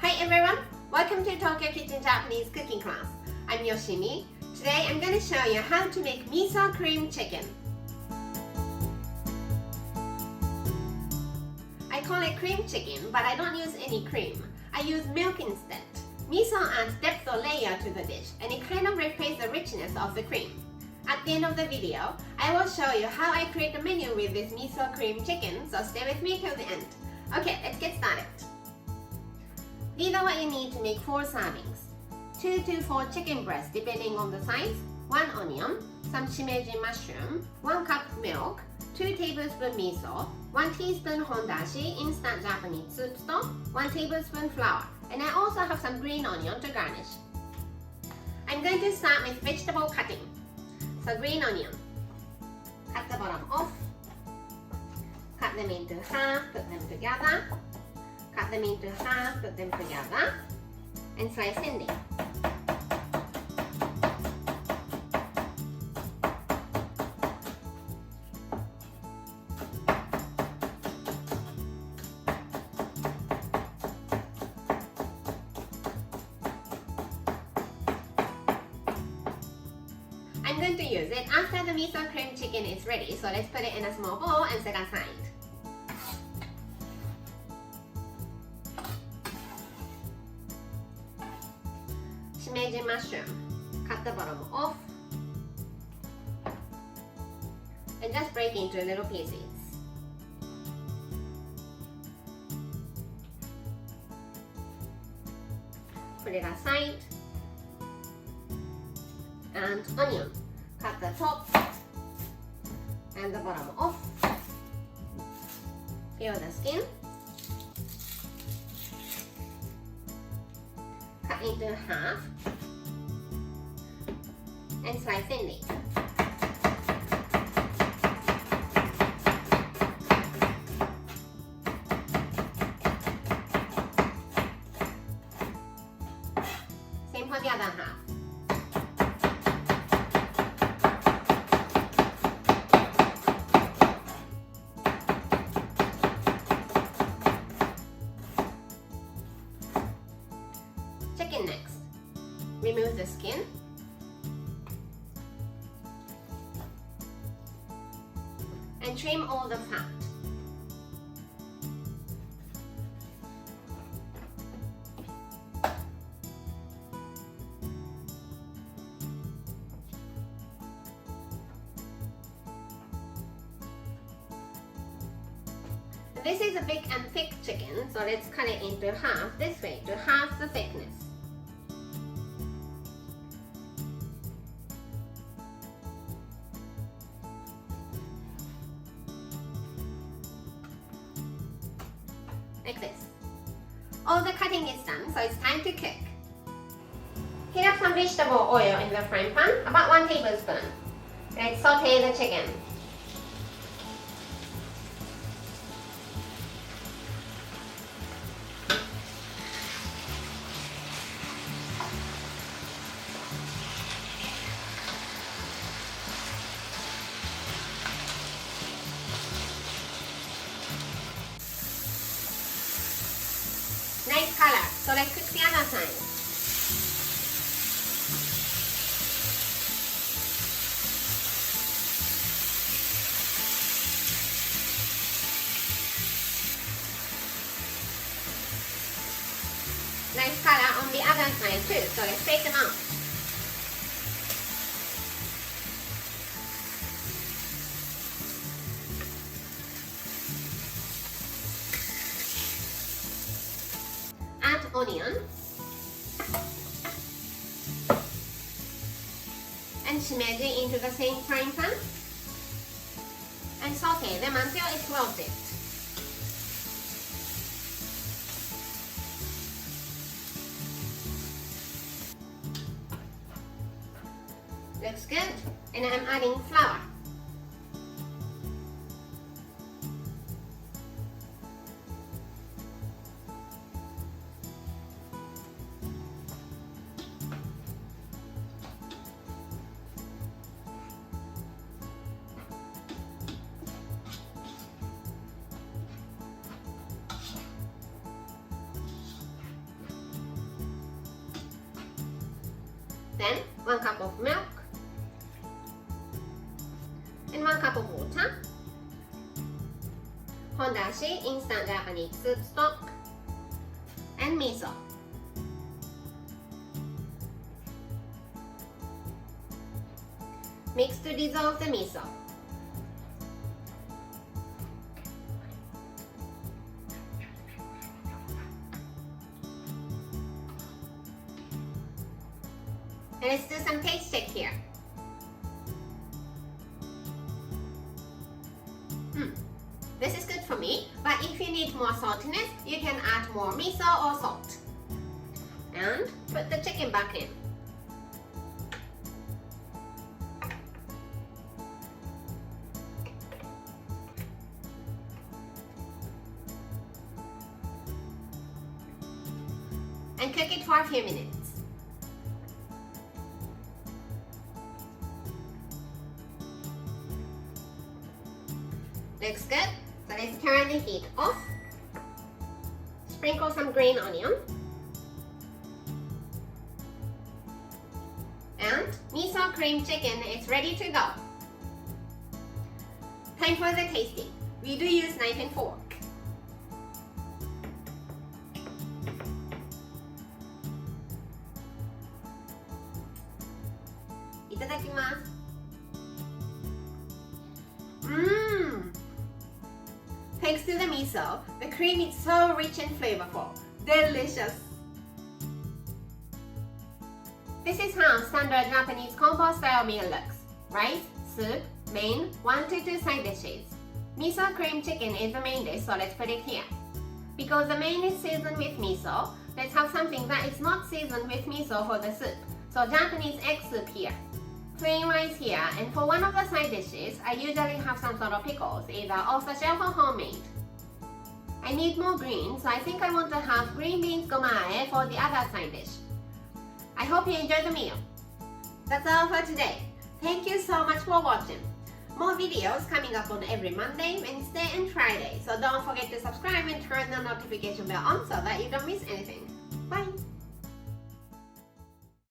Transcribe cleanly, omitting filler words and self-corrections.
Hi everyone! Welcome to Tokyo Kitchen Japanese cooking class. I'm Yoshimi. Today I'm going to show you how to make miso cream chicken. I call it cream chicken, but I don't use any cream. I use milk instead. Miso adds depth or layer to the dish, and it kind of replaces the richness of the cream. At the end of the video, I will show you how I create a menu with this miso cream chicken, so stay with me till the end. Okay, let's get started. These are what you need to make 4 servings. 2 to 4 chicken breasts depending on the size, 1 onion, some shimeji mushroom, 1 cup milk, 2 tablespoons miso, 1 teaspoon hondashi instant Japanese soup stock, 1 tablespoon flour, and I also have some green onion to garnish. I'm going to start with vegetable cutting. So green onion, cut the bottom off, cut them into half, put them together, cut them into half, put them together, and slice thinly. I'm going to use it after the miso cream chicken is ready, so let's put it in a small bowl and set aside. Shimeji mushroom, cut the bottom off and just break into little pieces. Put it aside. And onion, cut the top and the bottom off. Peel the skin. Cut into half and slice thinly. Same for the other half. Chicken next. Remove the skin. And trim all the fat. This is a big and thick chicken, so let's cut it into half this way to half the thickness. Like this. All the cutting is done, so it's time to cook. Heat up some vegetable oil in the frying pan, about 1 tablespoon. Let's saute the chicken. Nice color, so let's cook the other side. Nice color on the other side too, so let's take them out. Add onion and shimeji into the same frying pan and saute them until it's well dipped. Looks good, and I'm adding flour. Then 1 cup of milk and 1 cup of water, Hondashi instant Japanese soup stock, and miso. Mix to dissolve the miso. And let's do some taste check here. This is good for me, but if you need more saltiness, you can add more miso or salt. And put the chicken back in. And cook it for a few minutes. Looks good, so let's turn the heat off. Sprinkle some green onion. And miso cream chicken is ready to go. Time for the tasting. We do use knife and fork. Itadakimasu. Thanks to the miso, the cream is so rich and flavorful. Delicious! This is how standard Japanese combo style meal looks. Rice, soup, main, 1 to 2 side dishes. Miso cream chicken is the main dish, so let's put it here. Because the main is seasoned with miso, let's have something that is not seasoned with miso for the soup. So Japanese egg soup here. Plain rice here, and for one of the side dishes, I usually have some sort of pickles, either off the shelf or homemade. I need more greens, so I think I want to have green beans gomae for the other side dish. I hope you enjoy the meal. That's all for today. Thank you so much for watching. More videos coming up on every Monday, Wednesday, and Friday, so don't forget to subscribe and turn the notification bell on so that you don't miss anything. Bye!